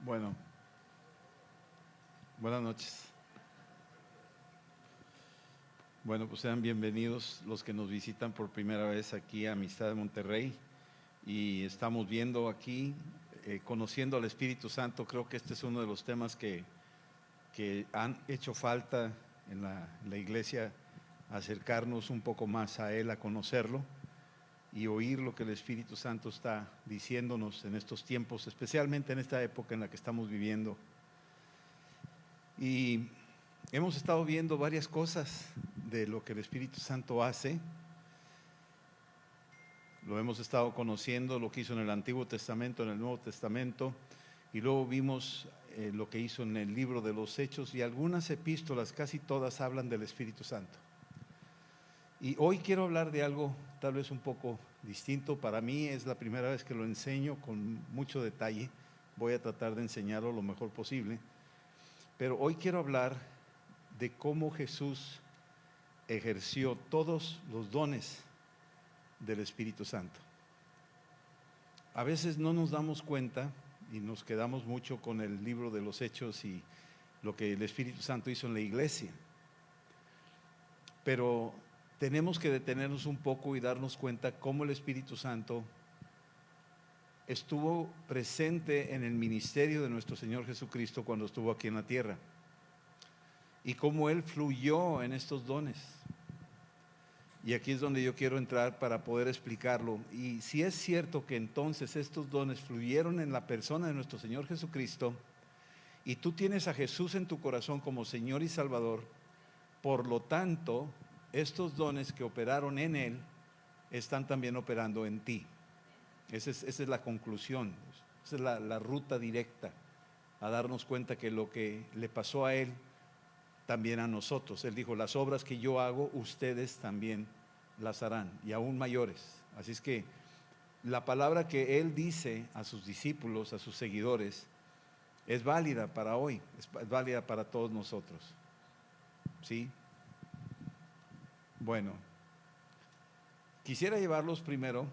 Bueno, buenas noches. Bueno, pues sean bienvenidos los que nos visitan por primera vez aquí a Amistad de Monterrey. Y estamos viendo aquí, conociendo al Espíritu Santo. Creo que este es uno de los temas que han hecho falta en la iglesia, acercarnos un poco más a Él, a conocerlo y oír lo que el Espíritu Santo está diciéndonos en estos tiempos, especialmente en esta época en la que estamos viviendo. Y hemos estado viendo varias cosas de lo que el Espíritu Santo hace. Lo hemos estado conociendo, lo que hizo en el Antiguo Testamento, en el Nuevo Testamento, y luego vimos lo que hizo en el libro de los Hechos, y algunas epístolas, casi todas, hablan del Espíritu Santo. Y hoy quiero hablar de algo tal vez un poco distinto. Para mí es la primera vez que lo enseño con mucho detalle. Voy a tratar de enseñarlo lo mejor posible. Pero hoy quiero hablar de cómo Jesús ejerció todos los dones del Espíritu Santo. A veces no nos damos cuenta y nos quedamos mucho con el libro de los Hechos y lo que el Espíritu Santo hizo en la iglesia. Pero tenemos que detenernos un poco y darnos cuenta cómo el Espíritu Santo estuvo presente en el ministerio de nuestro Señor Jesucristo cuando estuvo aquí en la tierra, y cómo Él fluyó en estos dones. Y aquí es donde yo quiero entrar para poder explicarlo. Y si es cierto que entonces estos dones fluyeron en la persona de nuestro Señor Jesucristo, y tú tienes a Jesús en tu corazón como Señor y Salvador, por lo tanto, estos dones que operaron en Él están también operando en ti. Esa es la conclusión, esa es la ruta directa a darnos cuenta que lo que le pasó a Él, también a nosotros. Él dijo: las obras que yo hago, ustedes también las harán, y aún mayores. Así es que la palabra que Él dice a sus discípulos, a sus seguidores, es válida para hoy, es válida para todos nosotros. ¿Sí? Bueno, quisiera llevarlos primero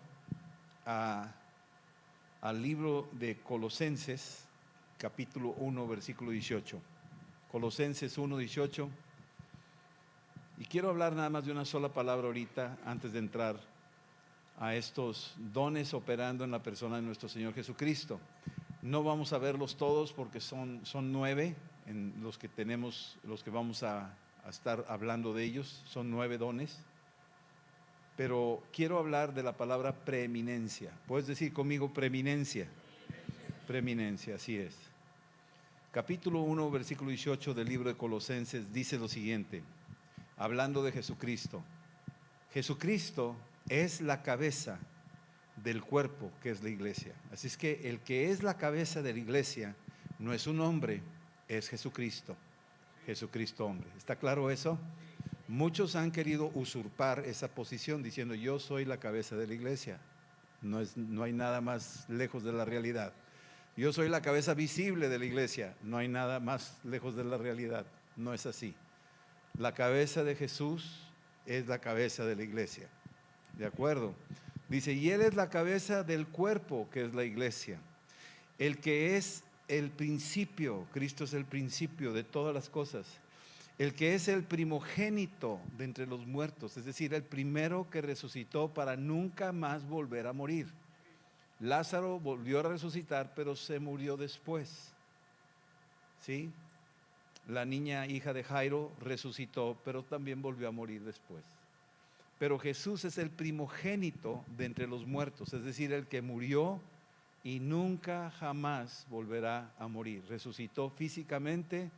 al libro de Colosenses, capítulo 1, versículo 18. Colosenses 1, 18. Y quiero hablar nada más de una sola palabra ahorita, antes de entrar a estos dones operando en la persona de nuestro Señor Jesucristo. No vamos a verlos todos porque son 9 en los que tenemos, los que vamos a estar hablando de ellos. Son 9 dones. Pero quiero hablar de la palabra preeminencia. ¿Puedes decir conmigo preeminencia? Preeminencia, así es. Capítulo 1, versículo 18 del libro de Colosenses dice lo siguiente, hablando de Jesucristo. Jesucristo es la cabeza del cuerpo, que es la iglesia. Así es que el que es la cabeza de la iglesia no es un hombre, es Jesucristo. Jesucristo hombre. ¿Está claro eso? Muchos han querido usurpar esa posición diciendo: yo soy la cabeza de la iglesia. No hay nada más lejos de la realidad. Yo soy la cabeza visible de la iglesia. No hay nada más lejos de la realidad. No es así. La cabeza de Jesús es la cabeza de la iglesia. ¿De acuerdo? Dice: y Él es la cabeza del cuerpo, que es la iglesia. El que es el principio, Cristo es el principio de todas las cosas. El que es el primogénito de entre los muertos, es decir, el primero que resucitó para nunca más volver a morir. Lázaro volvió a resucitar, pero se murió después. ¿Sí? La niña hija de Jairo resucitó, pero también volvió a morir después. Pero Jesús es el primogénito de entre los muertos, es decir, el que murió y nunca jamás volverá a morir. Resucitó físicamente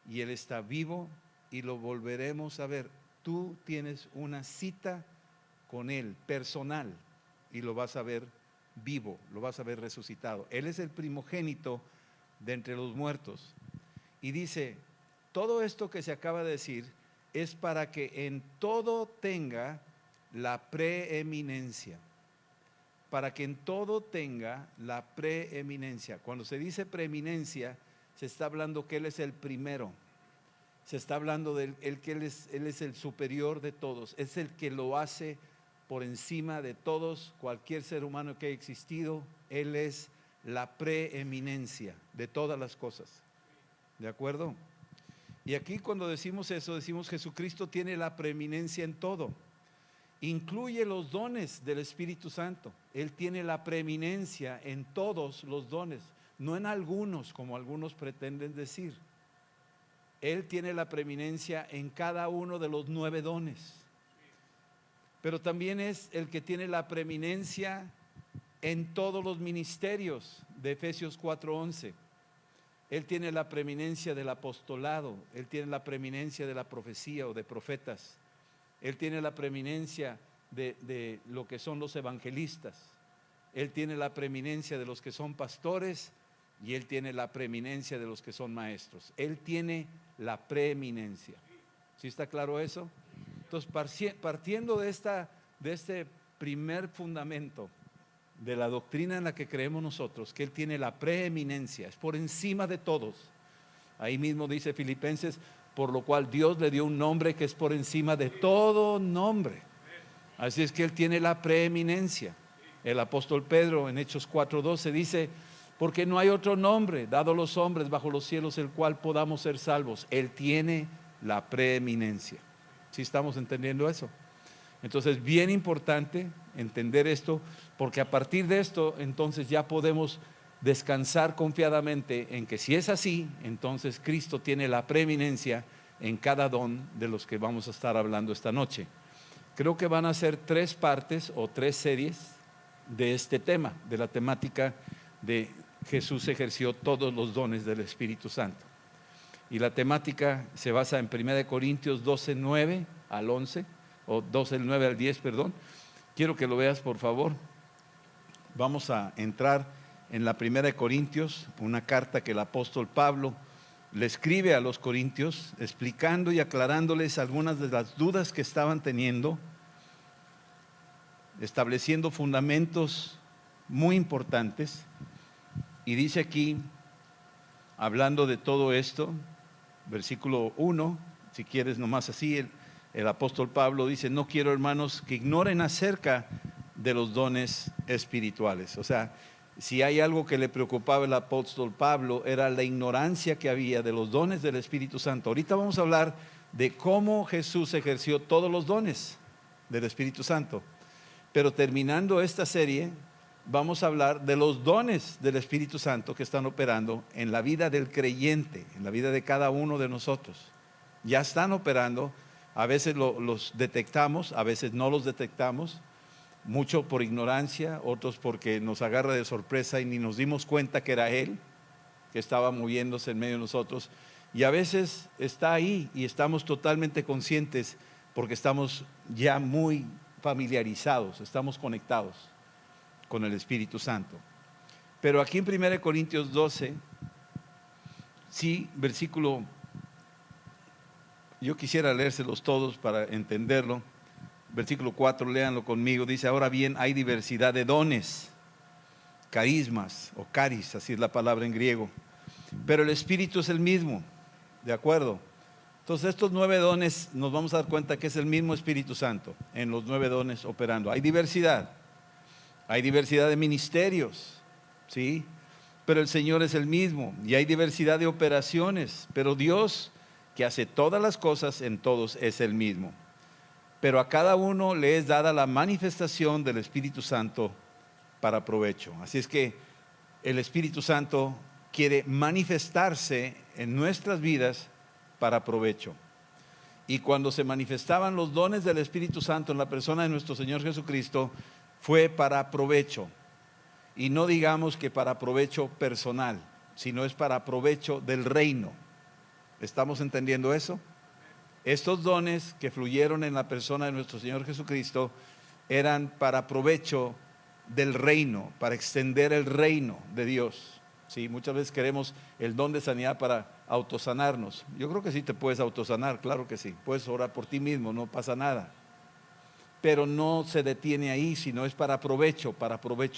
y Él está vivo y lo volveremos a ver. Tú tienes una cita con Él personal y lo vas a ver vivo, lo vas a ver resucitado. Él es el primogénito de entre los muertos. Y dice: todo esto que se acaba de decir es para que en todo tenga la preeminencia. Para que en todo tenga la preeminencia. Cuando se dice preeminencia, se está hablando que Él es el primero. Se está hablando de que Él es el superior de todos. Es el que lo hace por encima de todos, cualquier ser humano que haya existido. Él es la preeminencia de todas las cosas. ¿De acuerdo? Y aquí cuando decimos eso, decimos Jesucristo tiene la preeminencia en todo. Incluye los dones del Espíritu Santo. Él tiene la preeminencia en todos los dones, no en algunos, como algunos pretenden decir. Él tiene la preeminencia en cada uno de los 9 dones. Pero también es el que tiene la preeminencia en todos los ministerios de Efesios 4:11. Él tiene la preeminencia del apostolado, Él tiene la preeminencia de la profecía o de profetas. Él tiene la preeminencia de lo que son los evangelistas. Él tiene la preeminencia de los que son pastores y Él tiene la preeminencia de los que son maestros. Él tiene la preeminencia. ¿Sí está claro eso? Entonces, partiendo de este primer fundamento de la doctrina en la que creemos nosotros, que Él tiene la preeminencia, es por encima de todos. Ahí mismo dice Filipenses, por lo cual Dios le dio un nombre que es por encima de todo nombre. Así es que Él tiene la preeminencia. El apóstol Pedro en Hechos 4:12 dice, porque no hay otro nombre dado a los hombres bajo los cielos el cual podamos ser salvos. Él tiene la preeminencia. ¿Sí estamos entendiendo eso? Entonces es bien importante entender esto, porque a partir de esto entonces ya podemos descansar confiadamente en que si es así, entonces Cristo tiene la preeminencia en cada don de los que vamos a estar hablando esta noche. Creo que van a ser 3 partes o 3 series de este tema, de la temática de Jesús ejerció todos los dones del Espíritu Santo. Y la temática se basa en 1 Corintios 12:9 al 11, o 12:9 al 10, perdón. Quiero que lo veas, por favor. Vamos a entrar en la 1 Corintios, una carta que el apóstol Pablo le escribe a los corintios, explicando y aclarándoles algunas de las dudas que estaban teniendo, estableciendo fundamentos muy importantes. Y dice aquí, hablando de todo esto, versículo 1, si quieres nomás así, el apóstol Pablo dice, no quiero, hermanos, que ignoren acerca de los dones espirituales. O sea, si hay algo que le preocupaba al apóstol Pablo, era la ignorancia que había de los dones del Espíritu Santo. Ahorita vamos a hablar de cómo Jesús ejerció todos los dones del Espíritu Santo. Pero terminando esta serie, vamos a hablar de los dones del Espíritu Santo que están operando en la vida del creyente, en la vida de cada uno de nosotros. Ya están operando, a veces los detectamos, a veces no los detectamos, mucho por ignorancia, otros porque nos agarra de sorpresa y ni nos dimos cuenta que era Él, que estaba moviéndose en medio de nosotros. Y a veces está ahí y estamos totalmente conscientes porque estamos ya muy familiarizados, estamos conectados con el Espíritu Santo. Pero aquí en 1 Corintios 12, sí, versículo, yo quisiera leérselos todos para entenderlo. Versículo 4, léanlo conmigo, dice, ahora bien, hay diversidad de dones, carismas o caris, así es la palabra en griego, pero el Espíritu es el mismo, ¿de acuerdo? Entonces estos 9 dones nos vamos a dar cuenta que es el mismo Espíritu Santo en los 9 dones operando. Hay diversidad de ministerios, ¿sí? Pero el Señor es el mismo, y hay diversidad de operaciones, pero Dios, que hace todas las cosas en todos, es el mismo. Pero a cada uno le es dada la manifestación del Espíritu Santo para provecho. Así es que el Espíritu Santo quiere manifestarse en nuestras vidas para provecho. Y cuando se manifestaban los dones del Espíritu Santo en la persona de nuestro Señor Jesucristo, fue para provecho. Y no digamos que para provecho personal, sino es para provecho del reino. ¿Estamos entendiendo eso? Estos dones que fluyeron en la persona de nuestro Señor Jesucristo eran para provecho del reino, para extender el reino de Dios. Sí, muchas veces queremos el don de sanidad para autosanarnos. Yo creo que sí te puedes autosanar, claro que sí. Puedes orar por ti mismo, no pasa nada. Pero no se detiene ahí, sino es para provecho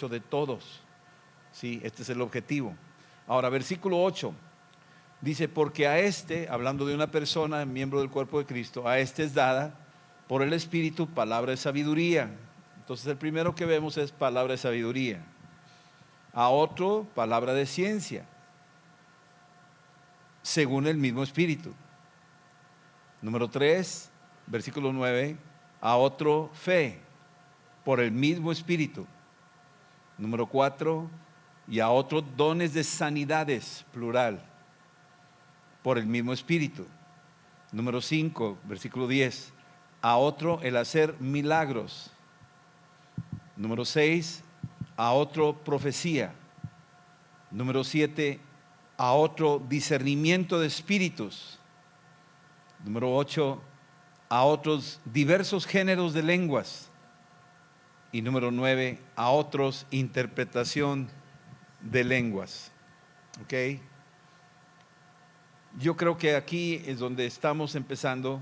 de todos. Sí, este es el objetivo. Ahora, versículo 8. Dice, porque a este, hablando de una persona, miembro del cuerpo de Cristo, a este es dada por el Espíritu palabra de sabiduría. Entonces el primero que vemos es palabra de sabiduría. a otro palabra de ciencia, según el mismo Espíritu. Número 3, versículo 9, a otro fe, por el mismo Espíritu. Número 4, y a otros dones de sanidades, plural, por el mismo Espíritu. Número 5, versículo 10, a otro el hacer milagros. Número 6, a otro profecía. Número 7, a otro discernimiento de espíritus. Número 8, a otros diversos géneros de lenguas. Y número 9, a otros interpretación de lenguas. ¿Ok? Yo creo que aquí es donde estamos empezando,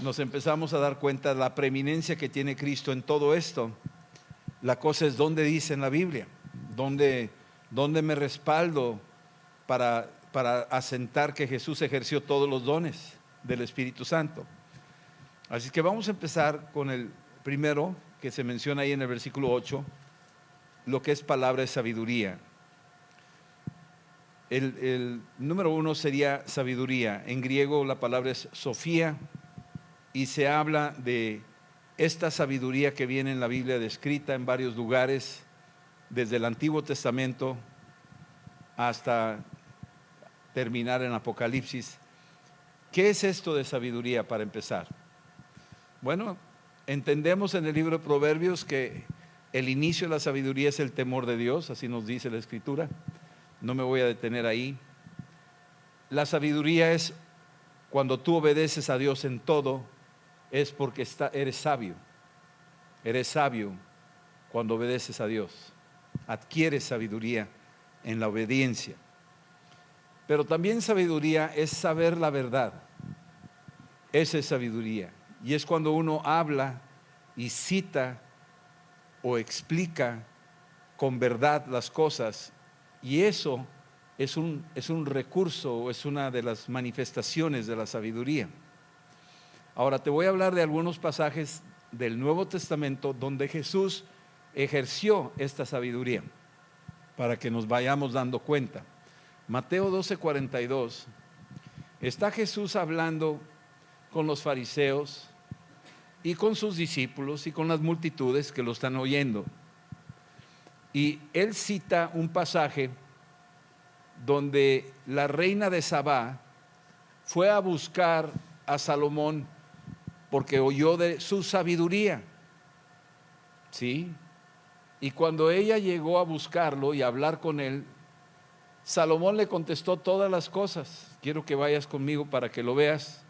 nos empezamos a dar cuenta de la preeminencia que tiene Cristo en todo esto. La cosa es dónde dice en la Biblia, dónde me respaldo para asentar que Jesús ejerció todos los dones del Espíritu Santo. Así que vamos a empezar con el primero que se menciona ahí en el versículo 8, lo que es palabra de sabiduría. El número 1 sería sabiduría. En griego la palabra es sofía y se habla de esta sabiduría que viene en la Biblia descrita en varios lugares, desde el Antiguo Testamento hasta terminar en Apocalipsis. ¿Qué es esto de sabiduría para empezar? Bueno, entendemos en el libro de Proverbios que el inicio de la sabiduría es el temor de Dios, así nos dice la Escritura. No me voy a detener ahí. La sabiduría es cuando tú obedeces a Dios en todo, es porque eres sabio. Eres sabio cuando obedeces a Dios. Adquieres sabiduría en la obediencia. Pero también sabiduría es saber la verdad. Esa es sabiduría. Y es cuando uno habla y cita o explica con verdad las cosas. Y eso es un recurso, o es una de las manifestaciones de la sabiduría. Ahora te voy a hablar de algunos pasajes del Nuevo Testamento donde Jesús ejerció esta sabiduría, para que nos vayamos dando cuenta. Mateo 12:42, está Jesús hablando con los fariseos y con sus discípulos y con las multitudes que lo están oyendo. Y él cita un pasaje donde la reina de Sabá fue a buscar a Salomón porque oyó de su sabiduría. ¿Sí? Y cuando ella llegó a buscarlo y a hablar con él, Salomón le contestó todas las cosas. Quiero que vayas conmigo para que lo veas,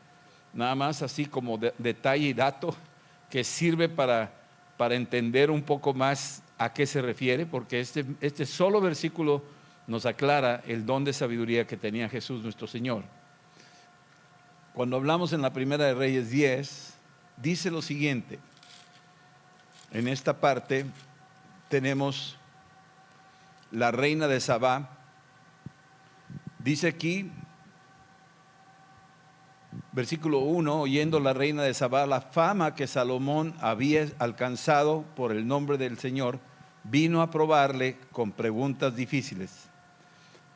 nada más así como detalle y dato que sirve para entender un poco más a qué se refiere, porque este solo versículo nos aclara el don de sabiduría que tenía Jesús nuestro Señor. Cuando hablamos en la Primera de Reyes 10, dice lo siguiente. En esta parte tenemos la reina de Sabá. Dice aquí, versículo 1, oyendo la reina de Sabá la fama que Salomón había alcanzado por el nombre del Señor, vino a probarle con preguntas difíciles.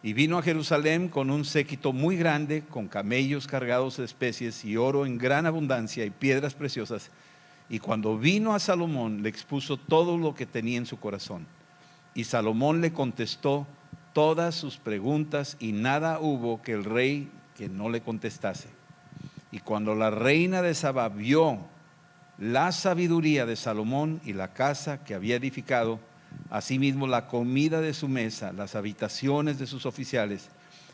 Y vino a Jerusalén con un séquito muy grande, con camellos cargados de especies y oro en gran abundancia y piedras preciosas. Y cuando vino a Salomón, le expuso todo lo que tenía en su corazón. Y Salomón le contestó todas sus preguntas, y nada hubo que el rey que no le contestase. Y cuando la reina de Sabá vio la sabiduría de Salomón y la casa que había edificado, asimismo la comida de su mesa, las habitaciones de sus oficiales,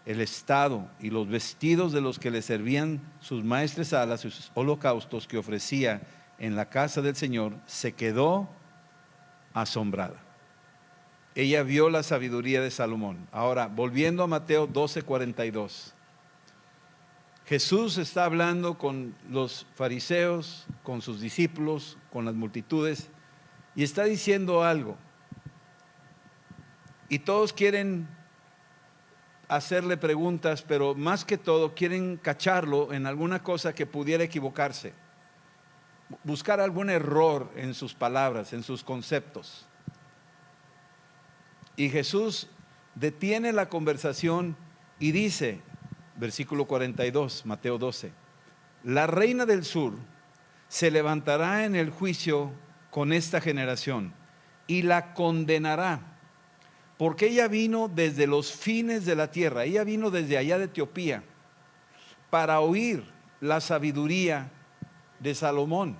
el estado y los vestidos de los que le servían sus maestresalas y sus holocaustos que ofrecía en la casa del Señor, se quedó asombrada. Ella vio la sabiduría de Salomón. Ahora, volviendo a Mateo 12:42. Jesús está hablando con los fariseos, con sus discípulos, con las multitudes, y está diciendo algo. Y todos quieren hacerle preguntas, pero más que todo quieren cacharlo en alguna cosa que pudiera equivocarse, buscar algún error en sus palabras, en sus conceptos. Y Jesús detiene la conversación y dice, versículo 42, Mateo 12, la reina del sur se levantará en el juicio con esta generación y la condenará, porque ella vino desde los fines de la tierra, ella vino desde allá de Etiopía, para oír la sabiduría de Salomón.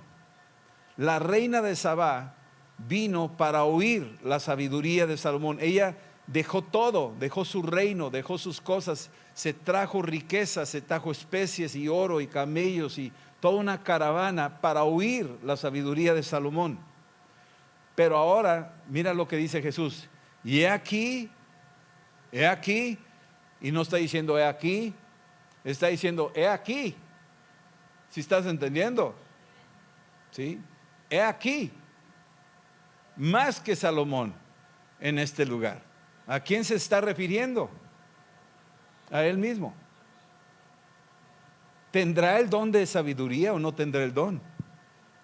La reina de Sabá vino para oír la sabiduría de Salomón. Ella dejó todo, dejó su reino, dejó sus cosas, se trajo riquezas, se trajo especies y oro y camellos y toda una caravana para oír la sabiduría de Salomón. Pero ahora mira lo que dice Jesús, y he aquí, y no está diciendo he aquí, está diciendo he aquí. ¿Sí estás entendiendo? ¿Sí? He aquí, más que Salomón en este lugar. ¿A quién se está refiriendo? A él mismo. ¿Tendrá el don de sabiduría o no tendrá el don?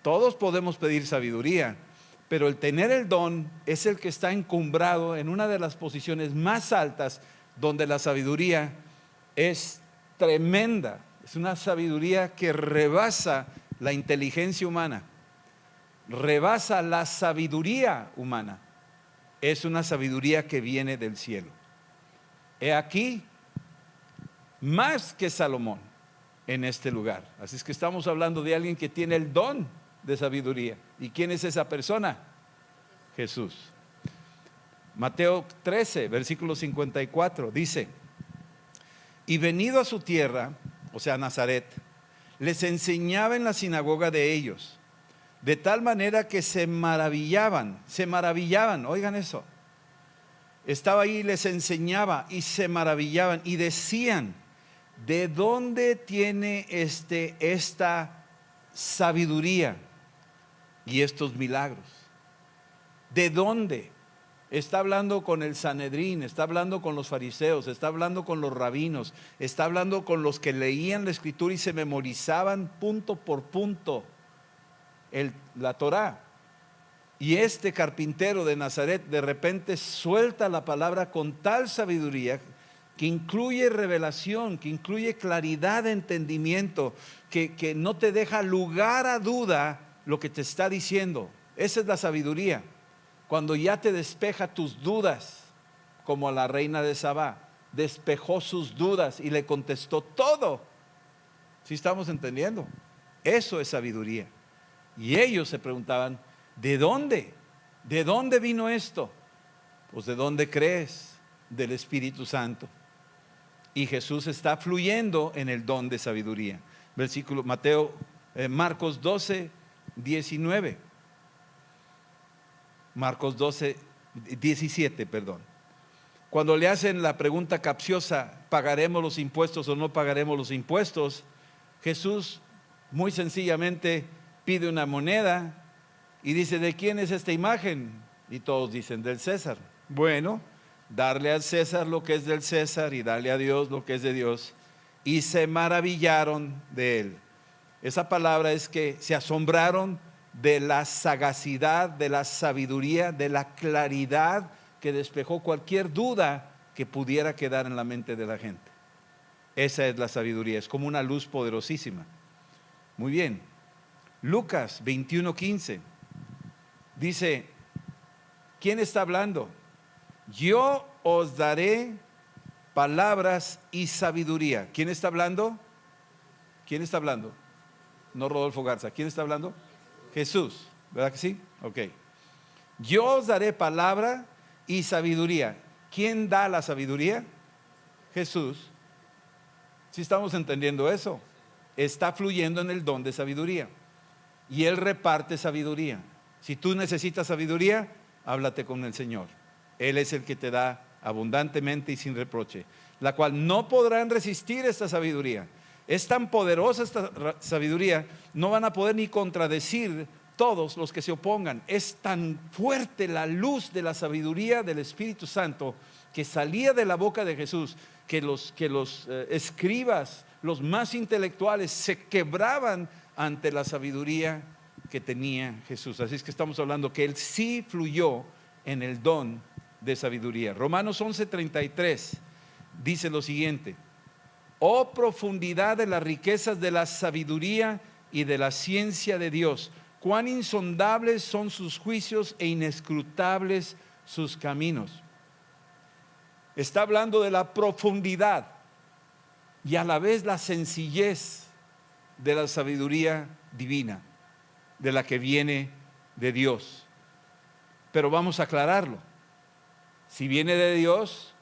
Todos podemos pedir sabiduría, pero el tener el don es el que está encumbrado en una de las posiciones más altas, donde la sabiduría es tremenda. Es una sabiduría que rebasa la inteligencia humana, rebasa la sabiduría humana. Es una sabiduría que viene del cielo. He aquí, más que Salomón en este lugar. Así es que estamos hablando de alguien que tiene el don de sabiduría. ¿Y quién es esa persona? Jesús. Mateo 13, versículo 54, dice, y venido a su tierra, o sea Nazaret, les enseñaba en la sinagoga de ellos, de tal manera que se maravillaban, oigan eso. Estaba ahí, les enseñaba y se maravillaban y decían, ¿de dónde tiene esta sabiduría y estos milagros? ¿De dónde? Está hablando con el Sanedrín, está hablando con los fariseos, está hablando con los rabinos, está hablando con los que leían la escritura y se memorizaban punto por punto la Torá. Y este carpintero de Nazaret de repente suelta la palabra con tal sabiduría que incluye revelación, que incluye claridad de entendimiento, que no te deja lugar a duda lo que te está diciendo. Esa es la sabiduría, cuando ya te despeja tus dudas, como a la reina de Sabá, despejó sus dudas y le contestó todo. ¿Sí estamos entendiendo? Eso es sabiduría. Y ellos se preguntaban, ¿de dónde? ¿De dónde vino esto? Pues ¿de dónde crees? Del Espíritu Santo. Y Jesús está fluyendo en el don de sabiduría. Versículo Marcos 12, 19. Marcos 12, 17, perdón. Cuando le hacen la pregunta capciosa, ¿pagaremos los impuestos o no pagaremos los impuestos? Jesús muy sencillamente pide una moneda y dice, ¿de quién es esta imagen? Y todos dicen, del César. Bueno, darle al César lo que es del César y darle a Dios lo que es de Dios. Y se maravillaron de él. Esa palabra es que se asombraron de la sagacidad, de la sabiduría, de la claridad que despejó cualquier duda que pudiera quedar en la mente de la gente. Esa es la sabiduría, es como una luz poderosísima. Muy bien. Lucas 21:15 dice, ¿quién está hablando? Yo os daré palabras y sabiduría. ¿Quién está hablando? ¿Quién está hablando? No Rodolfo Garza. ¿Quién está hablando? Jesús. ¿Verdad que sí? Ok. Yo os daré palabra y sabiduría. ¿Quién da la sabiduría? Jesús. ¿Sí estamos entendiendo eso? Está fluyendo en el don de sabiduría. Y Él reparte sabiduría. Si tú necesitas sabiduría, háblate con el Señor. Él es el que te da abundantemente y sin reproche, la cual no podrán resistir esta sabiduría. Es tan poderosa esta sabiduría, no van a poder ni contradecir todos los que se opongan. Es tan fuerte la luz de la sabiduría del Espíritu Santo que salía de la boca de Jesús, que los escribas, los más intelectuales, se quebraban ante la sabiduría que tenía Jesús. Así es que estamos hablando que Él sí fluyó en el don de sabiduría. Romanos 11:33 dice lo siguiente: oh profundidad de las riquezas de la sabiduría y de la ciencia de Dios, cuán insondables son sus juicios e inescrutables sus caminos. Está hablando de la profundidad y a la vez la sencillez de la sabiduría divina, de la que viene de Dios. Pero vamos a aclararlo. Si viene de Dios,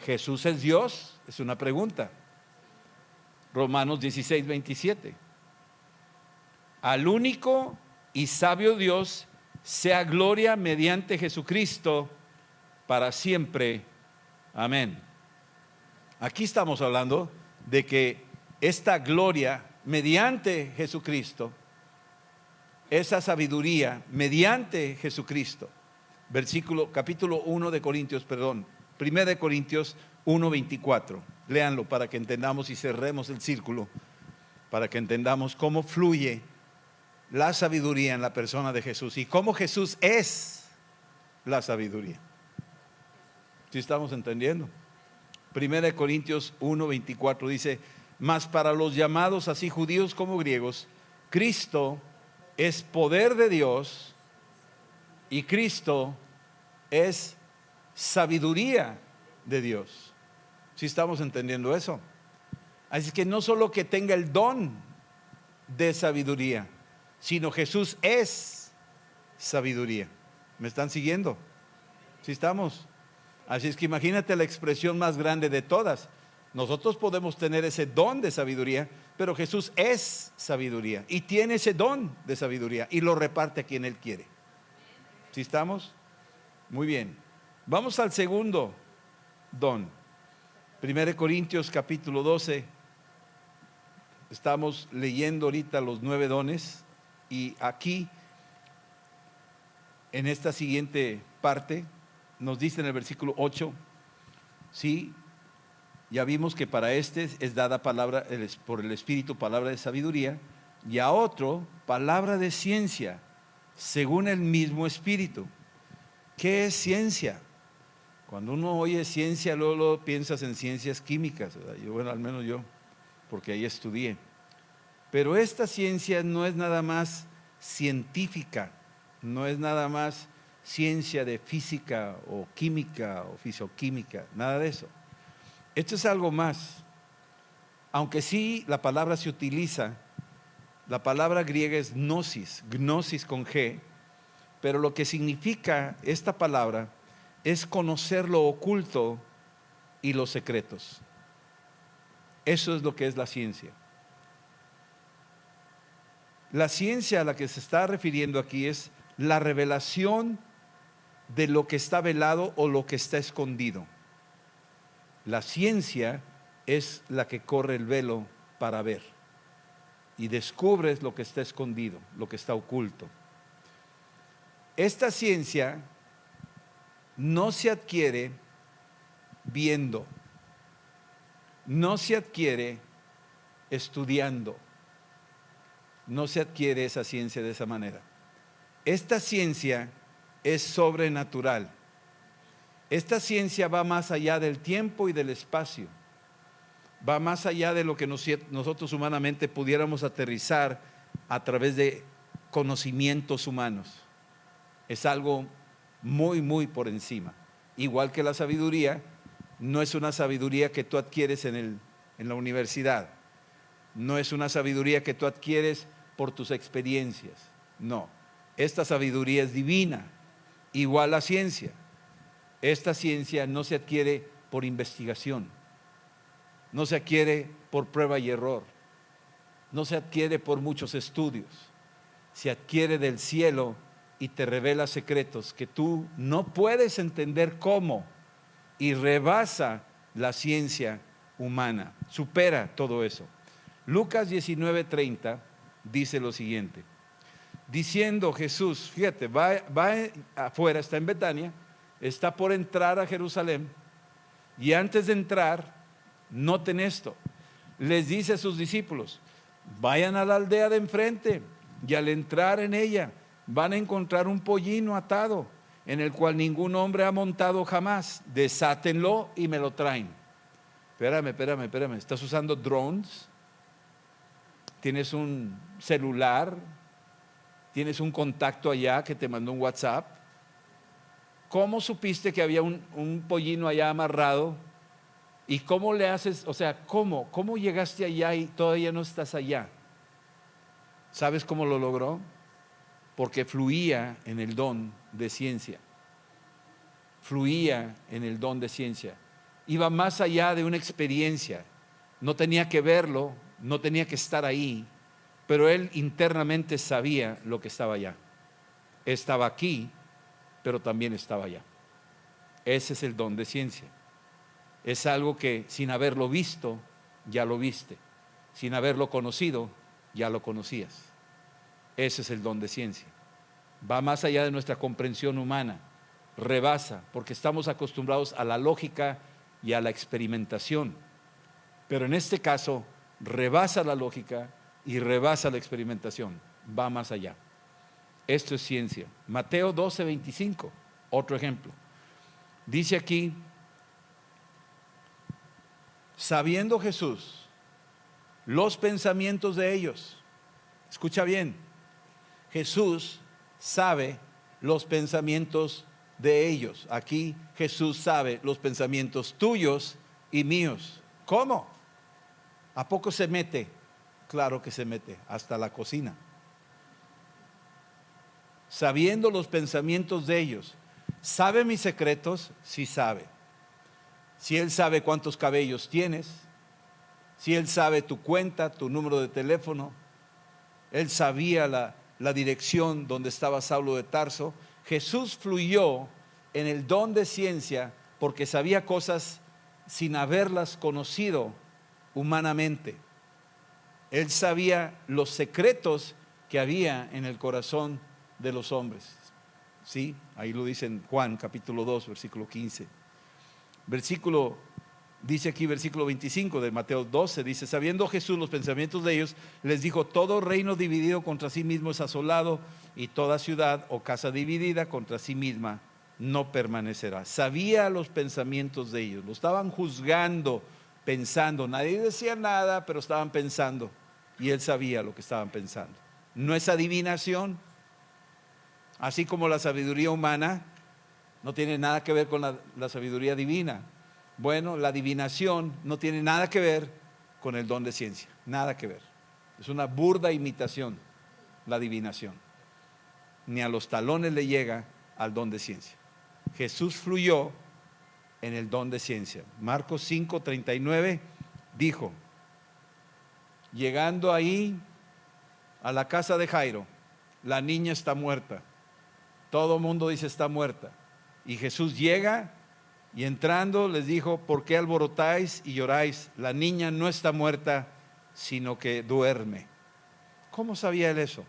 ¿Jesús es Dios? Es una pregunta. Romanos 16:27. Al único y sabio Dios sea gloria mediante Jesucristo para siempre. Amén. Aquí estamos hablando de que esta gloria mediante Jesucristo, esa sabiduría mediante Jesucristo, capítulo 1 de Corintios, 1 de Corintios 1:24. Léanlo para que entendamos y cerremos el círculo, para que entendamos cómo fluye la sabiduría en la persona de Jesús y cómo Jesús es la sabiduría. ¿Sí estamos entendiendo? 1 de Corintios 1:24 dice: mas para los llamados, así judíos como griegos, Cristo es poder de Dios y Cristo es sabiduría de Dios. ¿Sí estamos entendiendo eso? Así que no solo que tenga el don de sabiduría, sino Jesús es sabiduría. ¿Me están siguiendo? ¿Sí estamos? Así es que imagínate la expresión más grande de todas. Nosotros podemos tener ese don de sabiduría, pero Jesús es sabiduría y tiene ese don de sabiduría y lo reparte a quien Él quiere. ¿Sí estamos? Muy bien. Vamos al segundo don. 1 Corintios capítulo 12. Estamos leyendo ahorita los 9 dones y aquí, en esta siguiente parte, nos dice en el versículo 8, sí, ya vimos que para este es dada palabra por el Espíritu, palabra de sabiduría, y a otro palabra de ciencia, según el mismo Espíritu. ¿Qué es ciencia? Cuando uno oye ciencia, luego piensas en ciencias químicas, ¿verdad? Bueno, al menos yo, porque ahí estudié. Pero esta ciencia no es nada más científica, no es nada más ciencia de física o química o fisioquímica, nada de eso. Esto es algo más. Aunque sí la palabra se utiliza, la palabra griega es gnosis, gnosis con G, pero lo que significa esta palabra es conocer lo oculto y los secretos. Eso es lo que es la ciencia. La ciencia a la que se está refiriendo aquí es la revelación de lo que está velado o lo que está escondido. La ciencia es la que corre el velo para ver y descubres lo que está escondido, lo que está oculto. Esta ciencia no se adquiere viendo, no se adquiere estudiando, no se adquiere esa ciencia de esa manera. Esta ciencia es sobrenatural. Esta ciencia va más allá del tiempo y del espacio, va más allá de lo que nosotros humanamente pudiéramos aterrizar a través de conocimientos humanos. Es algo muy, muy por encima. Igual que la sabiduría, no es una sabiduría que tú adquieres en la universidad, no es una sabiduría que tú adquieres por tus experiencias, no. Esta sabiduría es divina, igual la ciencia. Esta ciencia no se adquiere por investigación, no se adquiere por prueba y error, no se adquiere por muchos estudios, se adquiere del cielo y te revela secretos que tú no puedes entender cómo, y rebasa la ciencia humana, supera todo eso. Lucas 19:30 dice lo siguiente: diciendo Jesús, fíjate, va afuera, está en Betania, está por entrar a Jerusalén, y antes de entrar, noten esto, les dice a sus discípulos: vayan a la aldea de enfrente, y al entrar en ella van a encontrar un pollino atado en el cual ningún hombre ha montado jamás. Desátenlo y me lo traen. Espérame. ¿Estás usando drones? ¿Tienes un celular? ¿Tienes un contacto allá que te mandó un WhatsApp? ¿Cómo supiste que había un pollino allá amarrado? ¿Y cómo le haces? O sea, ¿cómo llegaste allá y todavía no estás allá? ¿Sabes cómo lo logró? Porque fluía en el don de ciencia. Fluía en el don de ciencia. Iba más allá de una experiencia. No tenía que verlo, no tenía que estar ahí, pero él internamente sabía lo que estaba allá. Estaba aquí, pero también estaba allá. Ese es el don de ciencia. Es algo que sin haberlo visto, ya lo viste. Sin haberlo conocido, ya lo conocías. Ese es el don de ciencia. Va más allá de nuestra comprensión humana. Rebasa, porque estamos acostumbrados a la lógica y a la experimentación. Pero en este caso, rebasa la lógica y rebasa la experimentación. Va más allá. Esto es ciencia. Mateo 12:25, otro ejemplo. Dice aquí, sabiendo Jesús los pensamientos de ellos. Escucha bien, Jesús sabe los pensamientos de ellos. Aquí Jesús sabe los pensamientos tuyos y míos. ¿Cómo? ¿A poco se mete? Claro que se mete, hasta la cocina. Sabiendo los pensamientos de ellos. ¿Sabe mis secretos? Sí sabe. Si Él sabe cuántos cabellos tienes, si Él sabe tu cuenta, tu número de teléfono, Él sabía la dirección donde estaba Saulo de Tarso. Jesús fluyó en el don de ciencia porque sabía cosas sin haberlas conocido humanamente. Él sabía los secretos que había en el corazón de los hombres. ¿Sí? Ahí lo dice en Juan capítulo 2, versículo 15. Dice aquí versículo 25 de Mateo 12, dice, sabiendo Jesús los pensamientos de ellos, les dijo, todo reino dividido contra sí mismo es asolado, y toda ciudad o casa dividida contra sí misma no permanecerá. Sabía los pensamientos de ellos, lo estaban juzgando, pensando, nadie decía nada, pero estaban pensando, y él sabía lo que estaban pensando. No es adivinación, así como la sabiduría humana no tiene nada que ver con la sabiduría divina. Bueno, la adivinación no tiene nada que ver con el don de ciencia, nada que ver. Es una burda imitación, la adivinación. Ni a los talones le llega al don de ciencia. Jesús fluyó en el don de ciencia. Marcos 5:39 dijo, llegando ahí a la casa de Jairo, la niña está muerta. Todo el mundo dice está muerta. Y Jesús llega y entrando les dijo, ¿por qué alborotáis y lloráis? La niña no está muerta, sino que duerme. ¿Cómo sabía él eso?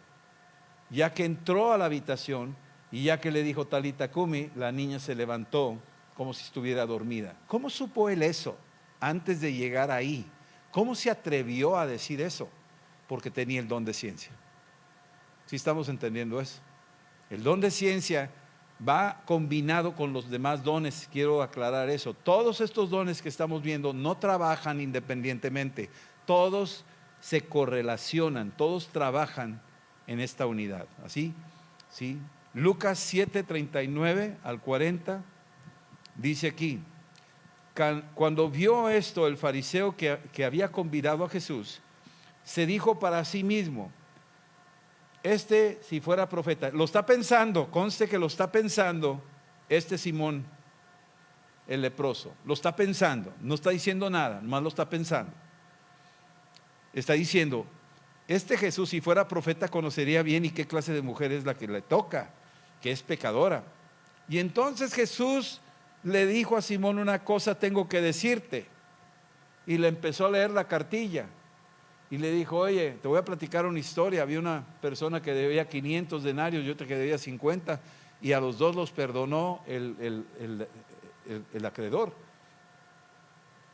Ya que entró a la habitación y ya que le dijo Talita Cumi, la niña se levantó como si estuviera dormida. ¿Cómo supo él eso antes de llegar ahí? ¿Cómo se atrevió a decir eso? Porque tenía el don de ciencia. ¿Sí estamos entendiendo eso? El don de ciencia va combinado con los demás dones, quiero aclarar eso. Todos estos dones que estamos viendo no trabajan independientemente, todos se correlacionan, todos trabajan en esta unidad. ¿Así? ¿Sí? Lucas 7:39 al 40 dice aquí, cuando vio esto el fariseo que había convidado a Jesús, se dijo para sí mismo, si fuera profeta, lo está pensando, conste que lo está pensando Simón el leproso, lo está pensando, no está diciendo nada, nomás lo está pensando. Está diciendo, Jesús si fuera profeta conocería bien y qué clase de mujer es la que le toca, que es pecadora. Y entonces Jesús le dijo a Simón, una cosa tengo que decirte, y le empezó a leer la cartilla. Y le dijo, oye, te voy a platicar una historia. Había una persona que debía 500 denarios y otra que debía 50, y a los dos los perdonó el acreedor.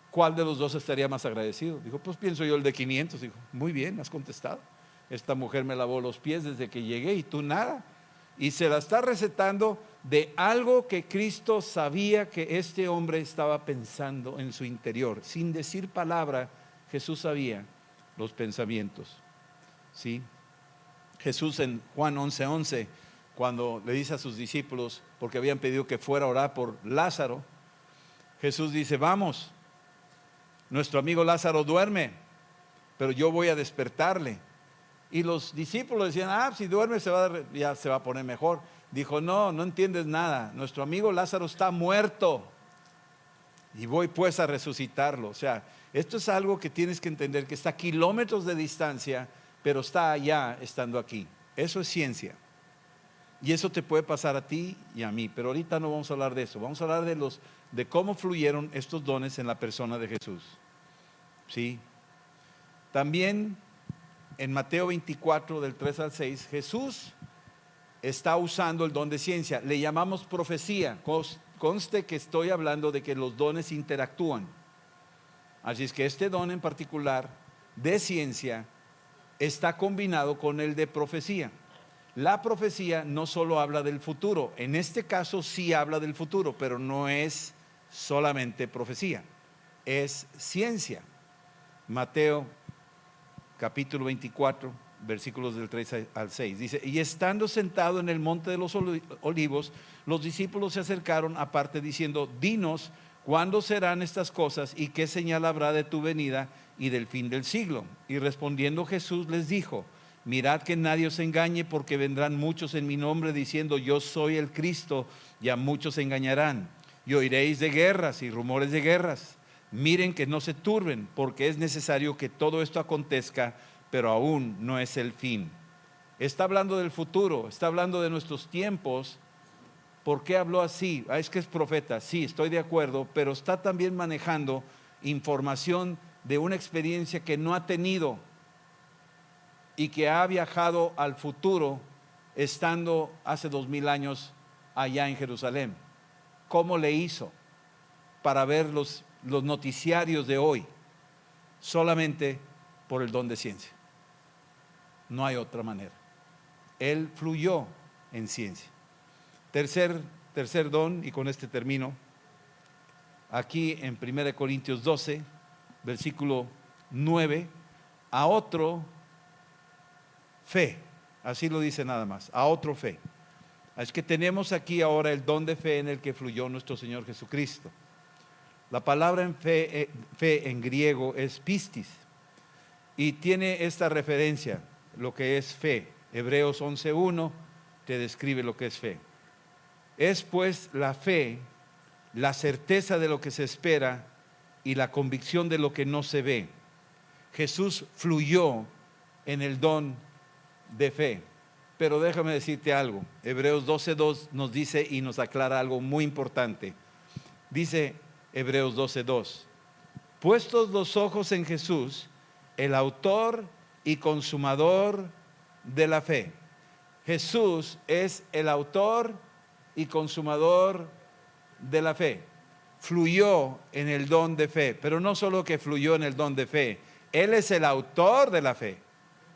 ¿Cuál de los dos estaría más agradecido? Dijo, pues pienso yo el de 500. Dijo, muy bien, has contestado. Esta mujer me lavó los pies desde que llegué y tú nada. Y se la está recetando de algo que Cristo sabía que este hombre estaba pensando en su interior. Sin decir palabra, Jesús sabía los pensamientos. ¿Sí? Jesús en Juan 11:11, cuando le dice a sus discípulos, porque habían pedido que fuera a orar por Lázaro, Jesús dice: vamos, nuestro amigo Lázaro duerme, pero yo voy a despertarle. Y los discípulos decían: si duerme ya se va a poner mejor. Dijo: no entiendes nada, nuestro amigo Lázaro está muerto y voy pues a resucitarlo. O sea, esto es algo que tienes que entender, que está a kilómetros de distancia, pero está allá estando aquí. Eso es ciencia. Y eso te puede pasar a ti y a mí, pero ahorita no vamos a hablar de eso. Vamos a hablar de cómo fluyeron estos dones en la persona de Jesús. ¿Sí? También en Mateo 24, del 3 al 6, Jesús está usando el don de ciencia. Le llamamos profecía. Conste que estoy hablando de que los dones interactúan. Así es que este don en particular de ciencia está combinado con el de profecía. La profecía no solo habla del futuro, en este caso sí habla del futuro, pero no es solamente profecía, es ciencia. Mateo capítulo 24, versículos del 3 al 6, dice: y estando sentado en el monte de los olivos, los discípulos se acercaron aparte diciendo: dinos, ¿cuándo serán estas cosas y qué señal habrá de tu venida y del fin del siglo? Y respondiendo Jesús les dijo: mirad que nadie os engañe, porque vendrán muchos en mi nombre diciendo: yo soy el Cristo, y a muchos engañarán. Y oiréis de guerras y rumores de guerras. Miren que no se turben, porque es necesario que todo esto acontezca, pero aún no es el fin. Está hablando del futuro, está hablando de nuestros tiempos. ¿Por qué habló así? Es que es profeta, sí, estoy de acuerdo, pero está también manejando información de una experiencia que no ha tenido y que ha viajado al futuro estando hace 2000 años allá en Jerusalén. ¿Cómo le hizo para ver los noticiarios de hoy? Solamente por el don de ciencia. No hay otra manera. Él fluyó en ciencia. Tercer don, y con este termino, aquí en 1 Corintios 12, versículo 9, a otro fe, así lo dice nada más, a otro fe. Es que tenemos aquí ahora el don de fe en el que fluyó nuestro Señor Jesucristo. La palabra en fe en griego es pistis, y tiene esta referencia, lo que es fe. Hebreos 11:1 te describe lo que es fe. Es pues la fe, la certeza de lo que se espera y la convicción de lo que no se ve. Jesús fluyó en el don de fe. Pero déjame decirte algo. Hebreos 12:2 nos dice y nos aclara algo muy importante. Dice Hebreos 12:2: puestos los ojos en Jesús, el autor y consumador de la fe. Jesús es el autor y consumador de la fe. Fluyó en el don de fe, pero no solo que fluyó en el don de fe, Él es el autor de la fe.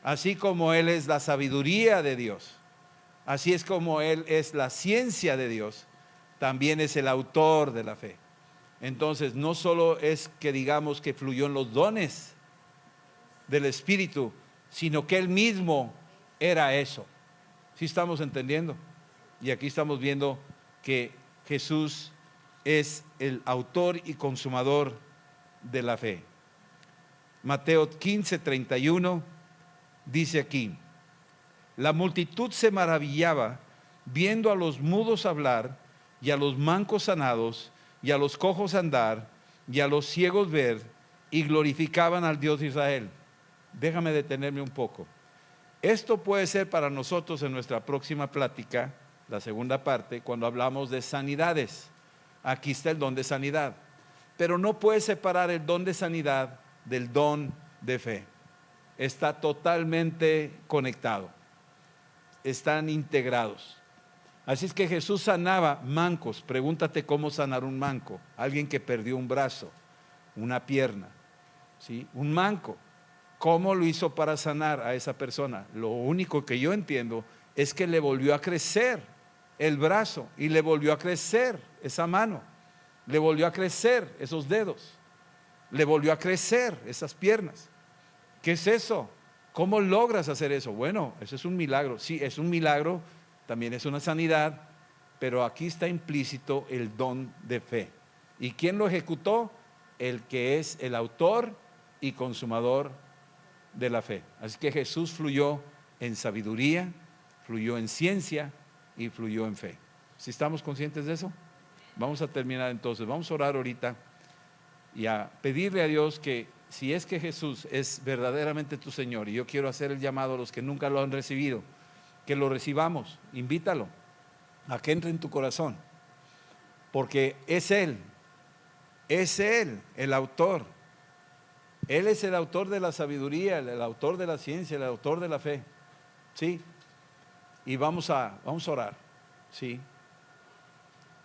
Así como Él es la sabiduría de Dios, así es como Él es la ciencia de Dios, también es el autor de la fe. Entonces no solo es que digamos que fluyó en los dones del Espíritu, sino que Él mismo era eso. ¿Sí estamos entendiendo? Y aquí estamos viendo que Jesús es el autor y consumador de la fe. Mateo 15:31 dice aquí: la multitud se maravillaba viendo a los mudos hablar, y a los mancos sanados, y a los cojos andar, y a los ciegos ver, y glorificaban al Dios de Israel. Déjame detenerme un poco. Esto puede ser para nosotros en nuestra próxima plática, la segunda parte, cuando hablamos de sanidades. Aquí está el don de sanidad, pero no puedes separar el don de sanidad del don de fe. Está totalmente conectado, están integrados. Así es que Jesús sanaba mancos. Pregúntate cómo sanar un manco. Alguien que perdió un brazo, una pierna, ¿sí? Un manco. ¿Cómo lo hizo para sanar a esa persona? Lo único que yo entiendo es que le volvió a crecer el brazo y le volvió a crecer esa mano, le volvió a crecer esos dedos, le volvió a crecer esas piernas. ¿Qué es eso? ¿Cómo logras hacer eso? Bueno, eso es un milagro. Sí, es un milagro, también es una sanidad, pero aquí está implícito el don de fe. ¿Y quién lo ejecutó? El que es el autor y consumador de la fe. Así que Jesús fluyó en sabiduría, fluyó en ciencia y fluyó en fe. ¿Sí estamos conscientes de eso? Vamos a terminar entonces, vamos a orar ahorita y a pedirle a Dios que si es que Jesús es verdaderamente tu Señor, y yo quiero hacer el llamado a los que nunca lo han recibido, que lo recibamos, invítalo a que entre en tu corazón, porque es Él el autor. Él es el autor de la sabiduría, el autor de la ciencia, el autor de la fe. ¿Sí? Y vamos a orar. ¿Sí?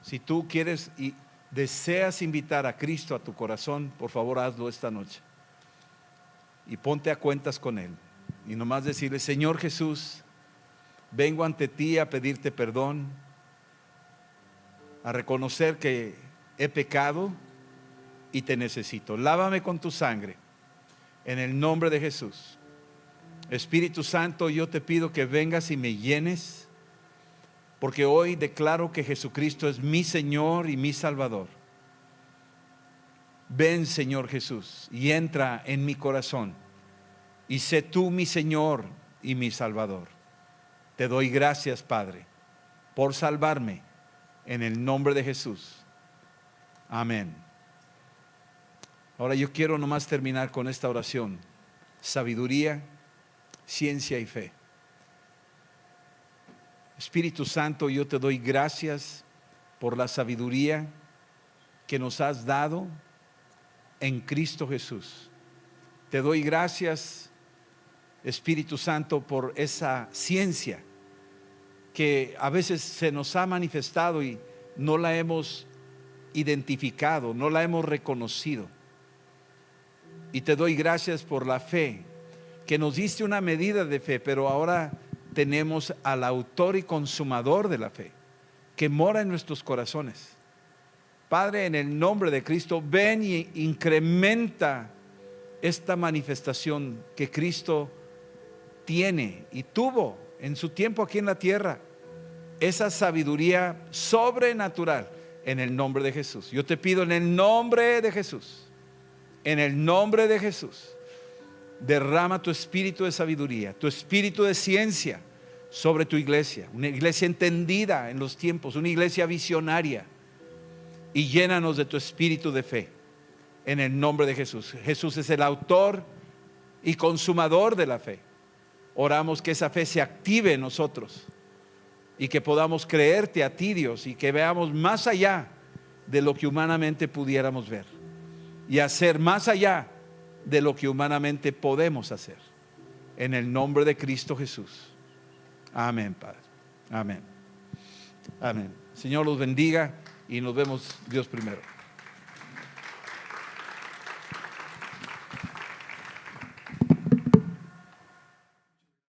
Si tú quieres y deseas invitar a Cristo a tu corazón, por favor hazlo esta noche. Y ponte a cuentas con Él. Y nomás decirle: Señor Jesús, vengo ante ti a pedirte perdón, a reconocer que he pecado y te necesito. Lávame con tu sangre, en el nombre de Jesús. Espíritu Santo, yo te pido que vengas y me llenes, porque hoy declaro que Jesucristo es mi Señor y mi Salvador. Ven, Señor Jesús, y entra en mi corazón, y sé tú mi Señor y mi Salvador. Te doy gracias, Padre, por salvarme, en el nombre de Jesús. Amén. Ahora yo quiero nomás terminar con esta oración: sabiduría, ciencia y fe. Espíritu Santo, yo te doy gracias por la sabiduría que nos has dado en Cristo Jesús. Te doy gracias, Espíritu Santo, por esa ciencia que a veces se nos ha manifestado y no la hemos identificado, no la hemos reconocido. Y te doy gracias por la fe, que nos diste una medida de fe, pero ahora tenemos al autor y consumador de la fe, que mora en nuestros corazones. Padre, en el nombre de Cristo, ven y incrementa esta manifestación que Cristo tiene y tuvo en su tiempo aquí en la tierra, esa sabiduría sobrenatural, en el nombre de Jesús. Yo te pido en el nombre de Jesús, en el nombre de Jesús, derrama tu espíritu de sabiduría, tu espíritu de ciencia sobre tu iglesia, una iglesia entendida en los tiempos, una iglesia visionaria, y llénanos de tu espíritu de fe, en el nombre de Jesús. Jesús es el autor y consumador de la fe. Oramos que esa fe se active en nosotros y que podamos creerte a ti, Dios, y que veamos más allá de lo que humanamente pudiéramos ver y hacer más allá de lo que humanamente podemos hacer, en el nombre de Cristo Jesús. Amén, Padre. Amén. Amén. Señor los bendiga y nos vemos Dios primero.